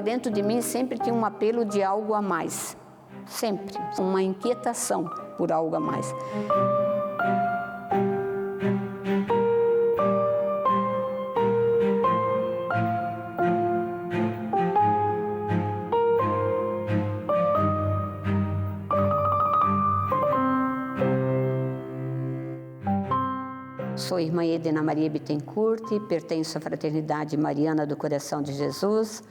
dentro de mim sempre tinha um apelo de algo a mais, sempre, uma inquietação por algo a mais. Sou irmã Edna Maria Bittencourt, pertenço à Fraternidade Mariana do Coração de Jesus.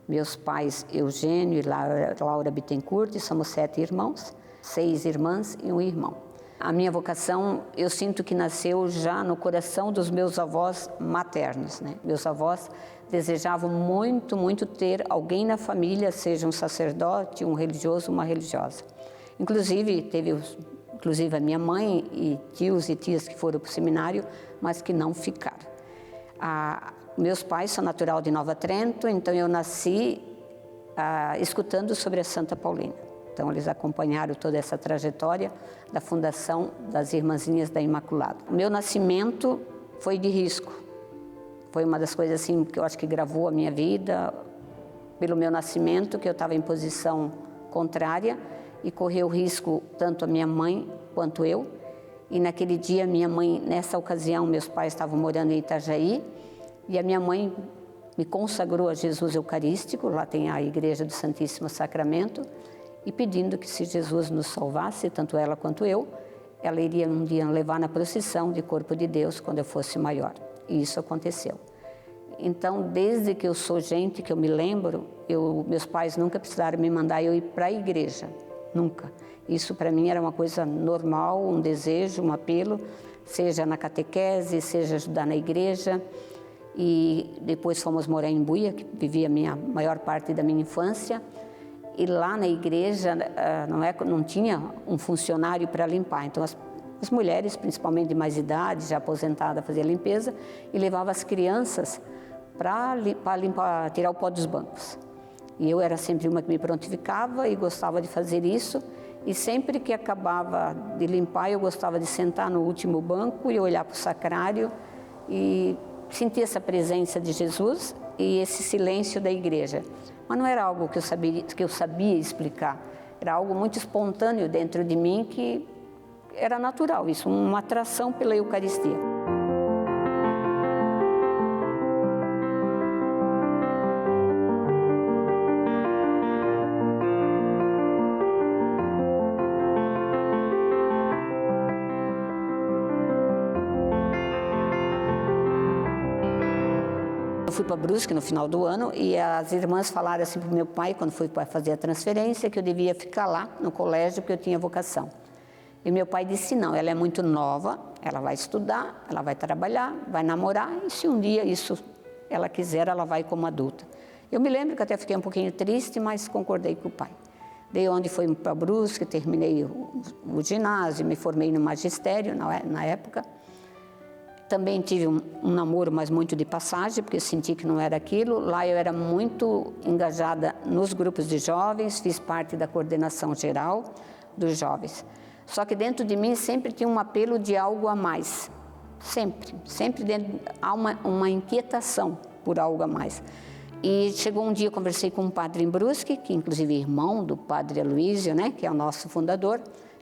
Meus pais Eugênio e Laura Bittencourt, somos 7 irmãos, 6 irmãs e um irmão. A minha vocação, eu sinto que nasceu já no coração dos meus avós maternos, né? Meus avós desejavam muito ter alguém na família, seja um sacerdote, um religioso, uma religiosa. Inclusive a minha mãe e tios e tias que foram para o seminário, mas que não ficaram. Meus pais são natural de Nova Trento, então eu nasci escutando sobre a Santa Paulina. Então eles acompanharam toda essa trajetória da fundação das Irmãzinhas da Imaculada. O meu nascimento foi de risco. Foi uma das coisas assim que eu acho que gravou a minha vida, pelo meu nascimento, que eu estava em posição contrária, e correu risco tanto a minha mãe quanto eu. E naquele dia, minha mãe, nessa ocasião, meus pais estavam morando em Itajaí, e a minha mãe me consagrou a Jesus Eucarístico, lá tem a Igreja do Santíssimo Sacramento, e pedindo que se Jesus nos salvasse, tanto ela quanto eu, ela iria um dia levar na procissão de Corpo de Deus quando eu fosse maior. E isso aconteceu. Então, desde que eu sou gente, que eu me lembro, meus pais nunca precisaram me mandar eu ir para a igreja. Nunca. Isso para mim era uma coisa normal, um desejo, um apelo, seja na catequese, seja ajudar na igreja. E depois fomos morar em Buia, que vivia a minha maior parte da minha infância. E lá na igreja não tinha um funcionário para limpar. Então as mulheres, principalmente de mais idade, já aposentadas, faziam a limpeza e levavam as crianças para limpar, tirar o pó dos bancos. E eu era sempre uma que me prontificava e gostava de fazer isso. E sempre que acabava de limpar, eu gostava de sentar no último banco e olhar para o sacrário e sentir essa presença de Jesus e esse silêncio da igreja. Mas não era algo que eu sabia explicar. Era algo muito espontâneo dentro de mim, que era natural, isso, uma atração pela Eucaristia. Eu fui para Brusque no final do ano e as irmãs falaram assim para o meu pai, quando fui para fazer a transferência, que eu devia ficar lá no colégio porque eu tinha vocação. E meu pai disse não, ela é muito nova, ela vai estudar, ela vai trabalhar, vai namorar e se um dia isso ela quiser, ela vai como adulta. Eu me lembro que até fiquei um pouquinho triste, mas concordei com o pai. Daí onde fui para Brusque, terminei o ginásio, me formei no magistério na época. Também tive um namoro, mas muito de passagem, porque eu senti que não era aquilo. Lá eu era muito engajada nos grupos de jovens, fiz parte da coordenação geral dos jovens. Só que dentro de mim sempre tinha um apelo de algo a mais. Sempre dentro, há uma inquietação por algo a mais. E chegou um dia, eu conversei com um padre em Brusque, que inclusive é irmão do padre Aloísio, né, que é o nosso fundador.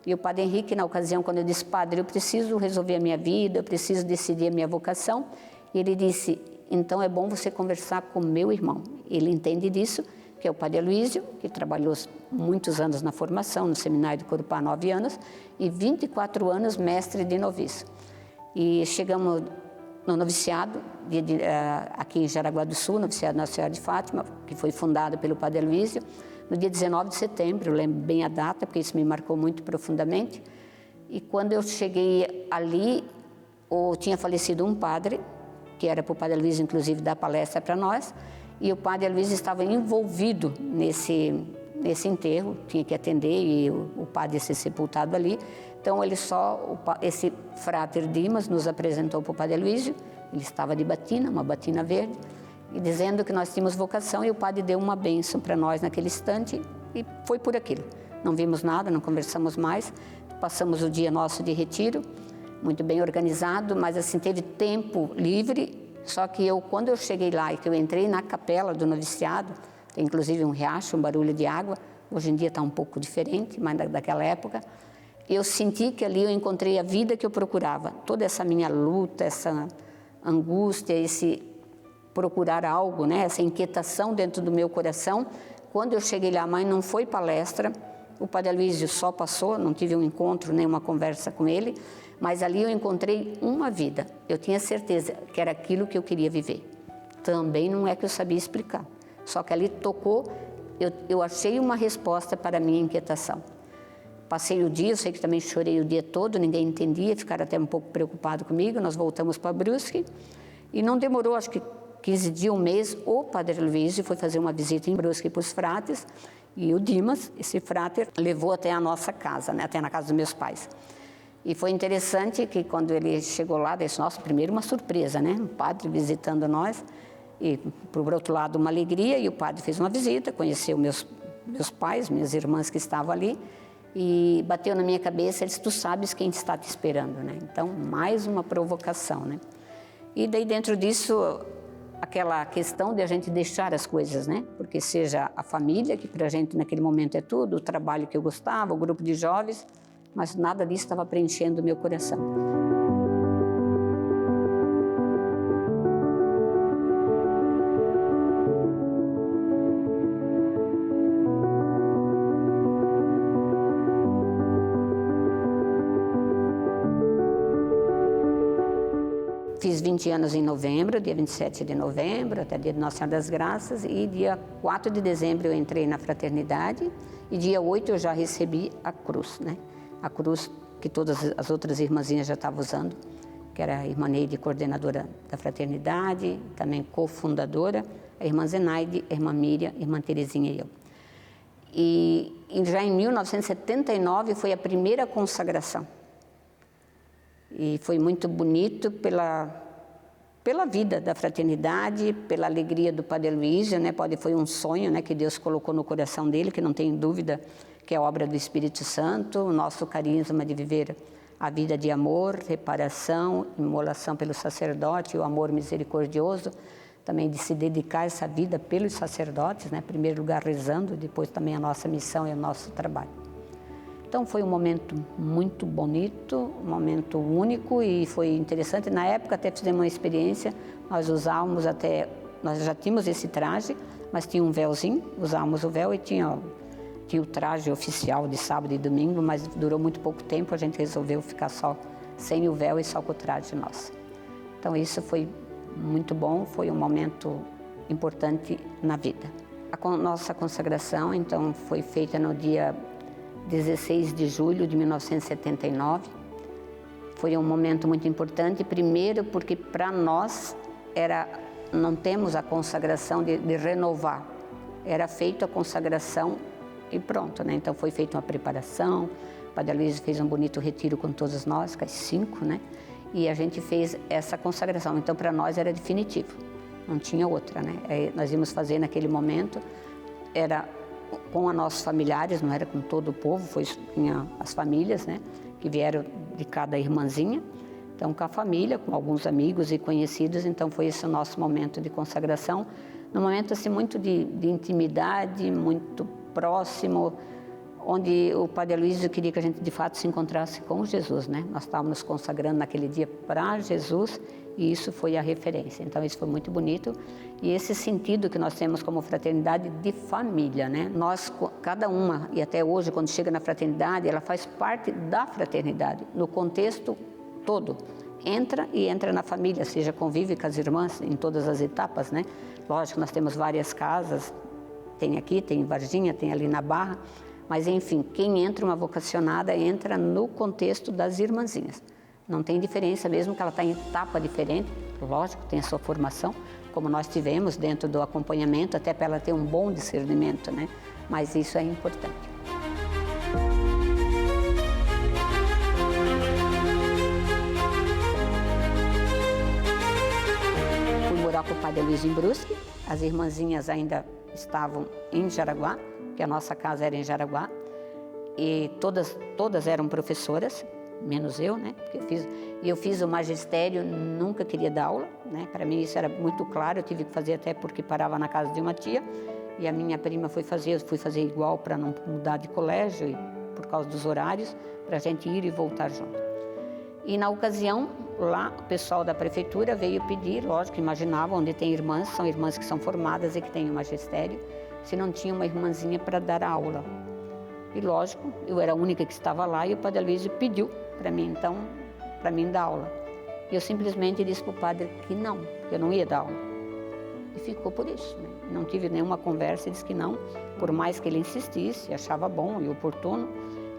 E o padre Henrique, na ocasião, quando eu disse, padre, eu preciso resolver a minha vida, eu preciso decidir a minha vocação. E ele disse, então é bom você conversar com meu irmão. Ele entende disso, que é o padre Aloísio, que trabalhou muitos anos na formação, no seminário do Corupá, 9 anos, e 24 anos mestre de noviço. E chegamos no noviciado, aqui em Jaraguá do Sul, noviciado Nossa Senhora de Fátima, que foi fundado pelo padre Aloísio, no dia 19 de setembro, eu lembro bem a data, porque isso me marcou muito profundamente. E quando eu cheguei ali, tinha falecido um padre, que era para o padre Aloísio, inclusive, dar palestra para nós, e o padre Aloísio estava envolvido nesse enterro, tinha que atender, e o padre ia ser sepultado ali. Então, esse fráter Dimas nos apresentou para o padre Aloísio, ele estava de batina, uma batina verde, e dizendo que nós tínhamos vocação, e o padre deu uma bênção para nós naquele instante, e foi por aquilo. Não vimos nada, não conversamos mais, passamos o dia nosso de retiro, muito bem organizado, mas assim, teve tempo livre, só que quando eu cheguei lá e que eu entrei na capela do noviciado, tem inclusive um riacho, um barulho de água. Hoje em dia está um pouco diferente, mas daquela época. Eu senti que ali eu encontrei a vida que eu procurava. Toda essa minha luta, essa angústia, esse procurar algo, né? Essa inquietação dentro do meu coração. Quando eu cheguei lá, mãe, não foi palestra, o Padre Aloísio só passou, não tive um encontro, nem uma conversa com ele, mas ali eu encontrei uma vida. Eu tinha certeza que era aquilo que eu queria viver. Também não é que eu sabia explicar, só que ali tocou, eu achei uma resposta para a minha inquietação. Passei o dia, eu sei que também chorei o dia todo, ninguém entendia, ficaram até um pouco preocupados comigo. Nós voltamos para Brusque e não demorou, acho que 15 dias, um mês, o Padre Aloísio foi fazer uma visita em Brusque para os fratres e o Dimas, esse frater, levou até a nossa casa, né, até na casa dos meus pais. E foi interessante que quando ele chegou lá, disse, nossa, primeiro uma surpresa, né, um padre visitando nós, e por outro lado uma alegria, e o padre fez uma visita, conheceu meus pais, minhas irmãs que estavam ali, e bateu na minha cabeça, ele disse, tu sabes quem está te esperando, né? Então, mais uma provocação, né? E daí dentro disso, aquela questão de a gente deixar as coisas, né? Porque seja a família, que para a gente naquele momento é tudo, o trabalho que eu gostava, o grupo de jovens, mas nada disso estava preenchendo o meu coração. Fiz 20 anos em novembro, dia 27 de novembro, até dia de Nossa Senhora das Graças, e dia 4 de dezembro eu entrei na fraternidade, e dia 8 eu já recebi a cruz, né? A cruz que todas as outras irmãzinhas já estavam usando, que era a irmã Neide, coordenadora da fraternidade, também cofundadora, a irmã Zenaide, a irmã Miriam, a irmã Terezinha e eu. E já em 1979 foi a primeira consagração. E foi muito bonito pela vida da fraternidade, pela alegria do Padre Aloísio, né? Foi um sonho, né, que Deus colocou no coração dele, que não tem dúvida que é obra do Espírito Santo, o nosso carisma de viver a vida de amor, reparação, imolação pelo sacerdote, o amor misericordioso, também de se dedicar essa vida pelos sacerdotes, né? Em primeiro lugar rezando, depois também a nossa missão e o nosso trabalho. Então foi um momento muito bonito, um momento único e foi interessante. Na época até fizemos uma experiência, nós usávamos nós já tínhamos esse traje, mas tinha um véuzinho, usávamos o véu e tinha o traje oficial de sábado e domingo, mas durou muito pouco tempo, a gente resolveu ficar só sem o véu e só com o traje nosso. Então isso foi muito bom, foi um momento importante na vida. A nossa consagração então foi feita no dia 16 de julho de 1979, foi um momento muito importante, primeiro porque para nós não temos a consagração de renovar, era feita a consagração e pronto, né? Então foi feita uma preparação, o Padre Aloísio fez um bonito retiro com todos nós, com as 5, né? E a gente fez essa consagração, então para nós era definitivo, não tinha outra, né? Nós íamos fazer naquele momento, era com os nossos familiares, não era com todo o povo, tinha as famílias, né, que vieram de cada irmãzinha, então com a família, com alguns amigos e conhecidos, então foi esse o nosso momento de consagração, num momento assim muito de intimidade, muito próximo, onde o Padre Aloísio queria que a gente de fato se encontrasse com Jesus, né, nós estávamos nos consagrando naquele dia para Jesus, e isso foi a referência, então isso foi muito bonito, e esse sentido que nós temos como fraternidade de família, né? Nós, cada uma, e até hoje quando chega na fraternidade, ela faz parte da fraternidade, no contexto todo, entra na família, seja convive com as irmãs em todas as etapas, né? Lógico, nós temos várias casas, tem aqui, tem em Varginha, tem ali na Barra, mas enfim, quem entra uma vocacionada entra no contexto das irmãzinhas. Não tem diferença, mesmo que ela está em etapa diferente, lógico, tem a sua formação, como nós tivemos dentro do acompanhamento, até para ela ter um bom discernimento, né? Mas isso é importante. Fui morar com o Padre Aloísio em Brusque, as irmãzinhas ainda estavam em Jaraguá, que a nossa casa era em Jaraguá, e todas eram professoras, menos eu, né? Eu fiz o magistério, nunca queria dar aula, né? Para mim isso era muito claro, eu tive que fazer até porque parava na casa de uma tia, e a minha prima foi fazer, eu fui fazer igual para não mudar de colégio, e por causa dos horários, para a gente ir e voltar junto. E na ocasião, lá, o pessoal da prefeitura veio pedir, lógico, imaginava, onde tem irmãs, são irmãs que são formadas e que têm o magistério, se não tinha uma irmãzinha para dar aula. E lógico, eu era a única que estava lá e o Padre Aloysio pediu para mim, então, para mim dar aula. E eu simplesmente disse para o padre que não, que eu não ia dar aula. E ficou por isso, né? Não tive nenhuma conversa, disse que não, por mais que ele insistisse, achava bom e oportuno.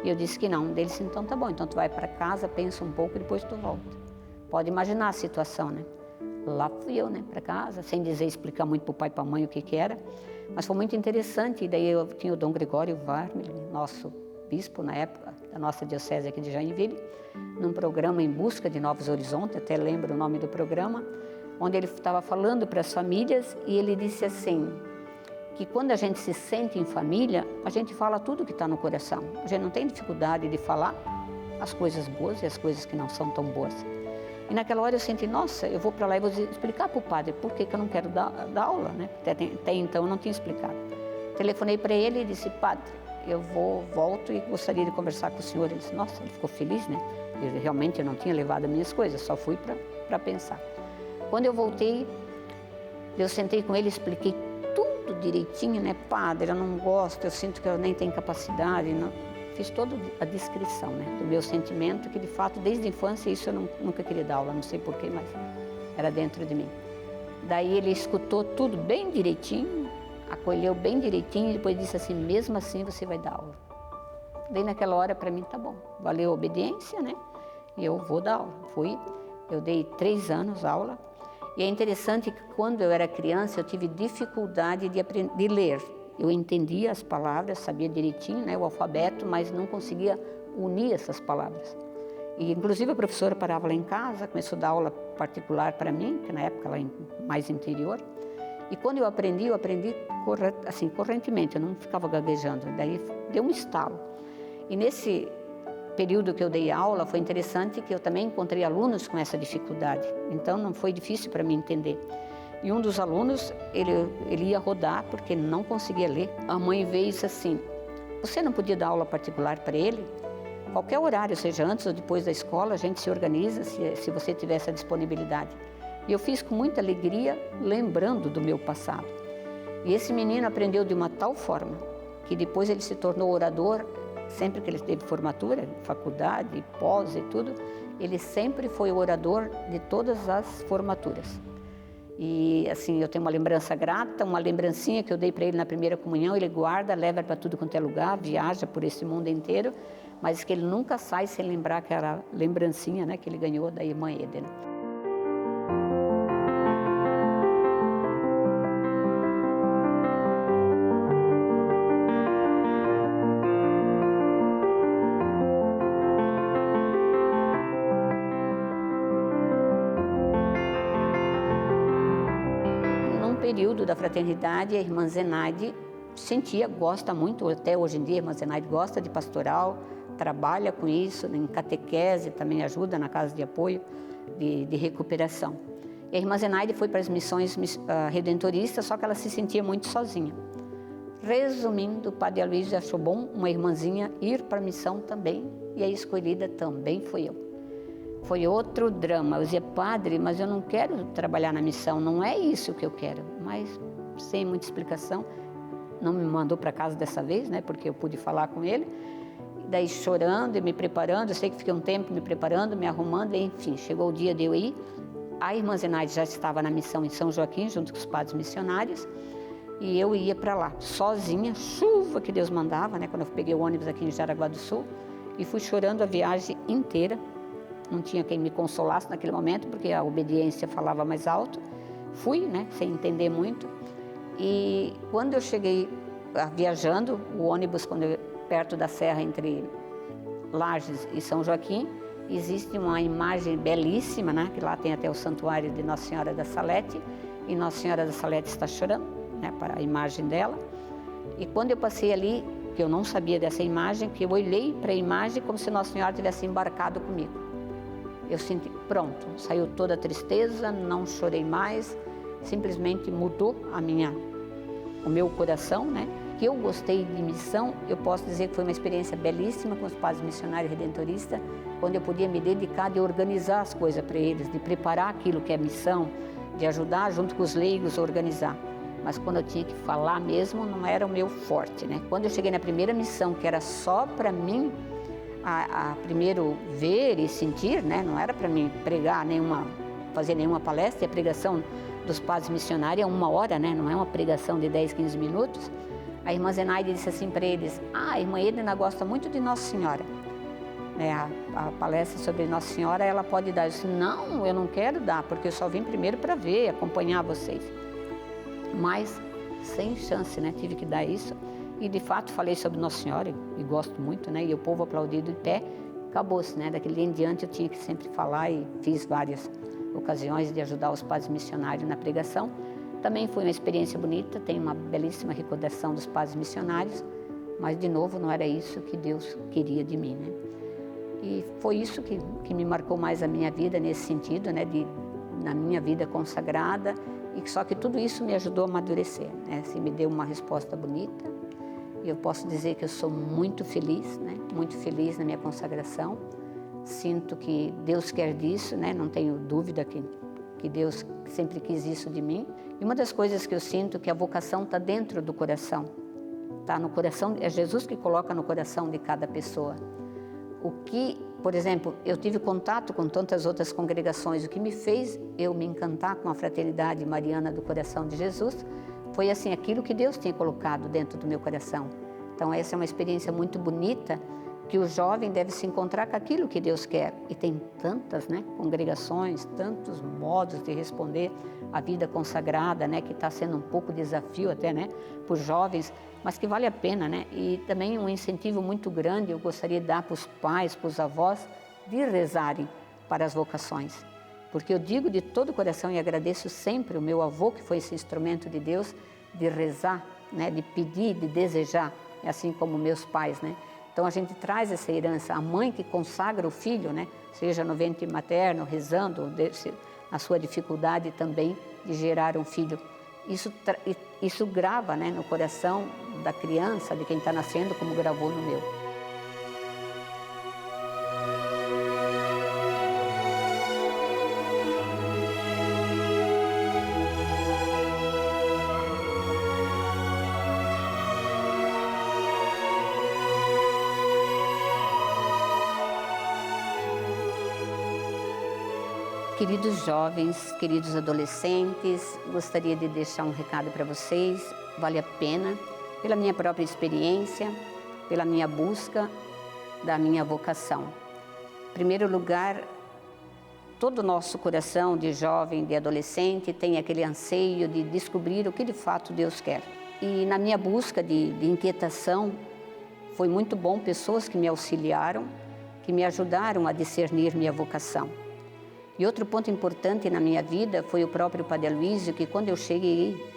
E eu disse que não. Ele disse, então tá bom, então tu vai para casa, pensa um pouco e depois tu volta. Pode imaginar a situação, né? Lá fui eu, né, para casa, sem explicar muito para o pai e para a mãe o que era. Mas foi muito interessante, e daí eu tinha o Dom Gregório Varmely, nosso bispo na época, da nossa diocese aqui de Joinville, num programa Em Busca de Novos Horizontes, até lembro o nome do programa, onde ele estava falando para as famílias e ele disse assim, que quando a gente se sente em família, a gente fala tudo que está no coração. A gente não tem dificuldade de falar as coisas boas e as coisas que não são tão boas. E naquela hora eu senti, nossa, eu vou para lá e vou explicar para o padre por que eu não quero dar aula, né? Até então eu não tinha explicado. Telefonei para ele e disse, padre, eu volto e gostaria de conversar com o senhor. Ele disse, nossa, ele ficou feliz, né? Realmente eu não tinha levado as minhas coisas, só fui para pensar. Quando eu voltei, eu sentei com ele e expliquei tudo direitinho, né? Padre, eu não gosto, eu sinto que eu nem tenho capacidade, não. Fiz toda a descrição, né, do meu sentimento, que de fato, desde a infância, isso eu nunca queria dar aula, não sei porquê, mas era dentro de mim. Daí ele escutou tudo bem direitinho, acolheu bem direitinho e depois disse assim, mesmo assim você vai dar aula. Daí naquela hora para mim, tá bom, valeu a obediência, né, e eu vou dar aula. Fui, eu dei 3 anos aula, e é interessante que quando eu era criança eu tive dificuldade de ler. Eu entendia as palavras, sabia direitinho, né, o alfabeto, mas não conseguia unir essas palavras. E, inclusive, a professora parava lá em casa, começou a dar aula particular para mim, que na época lá mais interior. E quando eu aprendi assim, correntemente, eu não ficava gaguejando. Daí deu um estalo. E nesse período que eu dei aula, foi interessante que eu também encontrei alunos com essa dificuldade. Então, não foi difícil para mim entender. E um dos alunos, ele ia rodar porque não conseguia ler. A mãe veio e disse assim, você não podia dar aula particular para ele? Qualquer horário, seja antes ou depois da escola, a gente se organiza se você tiver essa disponibilidade. E eu fiz com muita alegria, lembrando do meu passado. E esse menino aprendeu de uma tal forma, que depois ele se tornou orador, sempre que ele teve formatura, faculdade, pós e tudo, ele sempre foi o orador de todas as formaturas. E assim, eu tenho uma lembrança grata, uma lembrancinha que eu dei para ele na primeira comunhão, ele guarda, leva para tudo quanto é lugar, viaja por esse mundo inteiro, mas que ele nunca sai sem lembrar aquela lembrancinha, né, que ele ganhou da irmã Edna. Período da fraternidade, a irmã Zenaide gosta muito, até hoje em dia a irmã Zenaide gosta de pastoral, trabalha com isso, em catequese, também ajuda na casa de apoio de recuperação. E a irmã Zenaide foi para as missões redentoristas, só que ela se sentia muito sozinha. Resumindo, o Padre Aloysio achou bom uma irmãzinha ir para a missão também, e a escolhida também foi eu. Foi outro drama. Eu dizia, padre, mas eu não quero trabalhar na missão, não é isso que eu quero. Mas, sem muita explicação, não me mandou para casa dessa vez, né, porque eu pude falar com ele. E daí chorando e me preparando, eu sei que fiquei um tempo me preparando, me arrumando, e, enfim, chegou o dia de eu ir. A irmã Zenaide já estava na missão em São Joaquim, junto com os padres missionários, e eu ia para lá, sozinha, chuva que Deus mandava, né, quando eu peguei o ônibus aqui em Jaraguá do Sul, e fui chorando a viagem inteira. Não tinha quem me consolasse naquele momento, porque a obediência falava mais alto. Fui, né, sem entender muito. E quando eu cheguei viajando, o ônibus, perto da serra entre Lages e São Joaquim, existe uma imagem belíssima, né, que lá tem até o santuário de Nossa Senhora da Salete, e Nossa Senhora da Salete está chorando, né, para a imagem dela. E quando eu passei ali, que eu não sabia dessa imagem, que eu olhei para a imagem como se Nossa Senhora tivesse embarcado comigo. Eu senti, pronto, saiu toda a tristeza, não chorei mais, simplesmente mudou a minha o meu coração, né? Que eu gostei de missão, eu posso dizer que foi uma experiência belíssima com os padres missionários redentoristas, quando eu podia me dedicar de organizar as coisas para eles, de preparar aquilo que é missão, de ajudar junto com os leigos a organizar. Mas quando eu tinha que falar mesmo, não era o meu forte, né? Quando eu cheguei na primeira missão, que era só para mim, primeiro ver e sentir, né? Não era para mim pregar fazer nenhuma palestra, a pregação dos padres missionários é 1 hora, né? Não é uma pregação de 10, 15 minutos. A irmã Zenaide disse assim para eles: a irmã Edna gosta muito de Nossa Senhora. A palestra sobre Nossa Senhora, ela pode dar. Eu disse: não, eu não quero dar, porque eu só vim primeiro para ver, acompanhar vocês. Mas, sem chance, né? Tive que dar isso. E, de fato, falei sobre Nossa Senhora, e gosto muito, né? E o povo aplaudido de pé, acabou-se, né? Daquele dia em diante eu tinha que sempre falar e fiz várias ocasiões de ajudar os padres missionários na pregação. Também foi uma experiência bonita, tem uma belíssima recordação dos padres missionários, mas, de novo, não era isso que Deus queria de mim, né? E foi isso que me marcou mais a minha vida nesse sentido, né? Na minha vida consagrada, e só que tudo isso me ajudou a amadurecer, né? Assim, me deu uma resposta bonita, e eu posso dizer que eu sou muito feliz, né? Muito feliz na minha consagração. Sinto que Deus quer disso, né? Não tenho dúvida que Deus sempre quis isso de mim. E uma das coisas que eu sinto é que a vocação está dentro do coração, está no coração, é Jesus que coloca no coração de cada pessoa. Por exemplo, eu tive contato com tantas outras congregações, o que me fez eu me encantar com a Fraternidade Mariana do Coração de Jesus foi assim, aquilo que Deus tinha colocado dentro do meu coração. Então essa é uma experiência muito bonita, que o jovem deve se encontrar com aquilo que Deus quer. E tem tantas, né, congregações, tantos modos de responder à vida consagrada, né, que está sendo um pouco desafio até, né, para os jovens, mas que vale a pena, né? E também um incentivo muito grande eu gostaria de dar para os pais, para os avós, de rezarem para as vocações. Porque eu digo de todo o coração e agradeço sempre o meu avô, que foi esse instrumento de Deus, de rezar, né, de pedir, de desejar, assim como meus pais, né? Então a gente traz essa herança, a mãe que consagra o filho, né? Seja no ventre materno, rezando, na sua dificuldade também de gerar um filho. Isso grava, né, no coração da criança, de quem está nascendo, como gravou no meu. Queridos jovens, queridos adolescentes, gostaria de deixar um recado para vocês. Vale a pena, pela minha própria experiência, pela minha busca da minha vocação. Em primeiro lugar, todo o nosso coração de jovem, de adolescente, tem aquele anseio de descobrir o que de fato Deus quer. E na minha busca de inquietação, foi muito bom pessoas que me auxiliaram, que me ajudaram a discernir minha vocação. E outro ponto importante na minha vida foi o próprio Padre Aloísio, que quando eu cheguei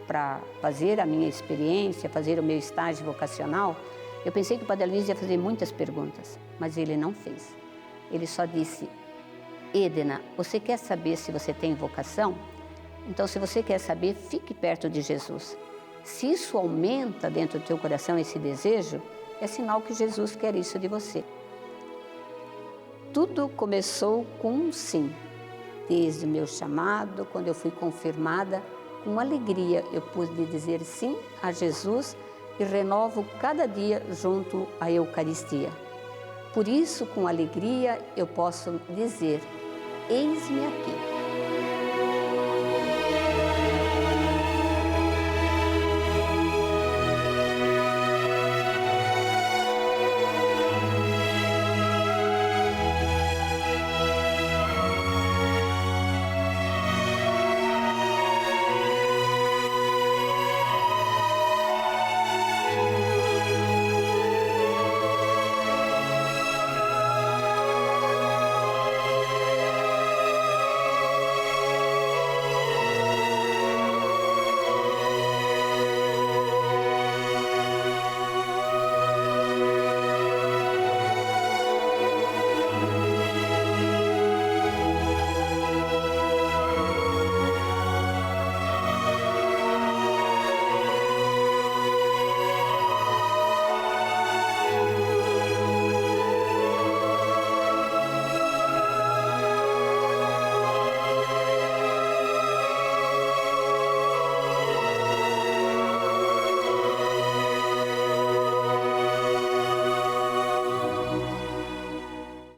para fazer a minha experiência, fazer o meu estágio vocacional, eu pensei que o Padre Aloísio ia fazer muitas perguntas, mas ele não fez. Ele só disse: Edna, você quer saber se você tem vocação? Então, se você quer saber, fique perto de Jesus. Se isso aumenta dentro do teu coração esse desejo, é sinal que Jesus quer isso de você. Tudo começou com um sim. Desde o meu chamado, quando eu fui confirmada, com alegria eu pude dizer sim a Jesus e renovo cada dia junto à Eucaristia. Por isso, com alegria, eu posso dizer: eis-me aqui.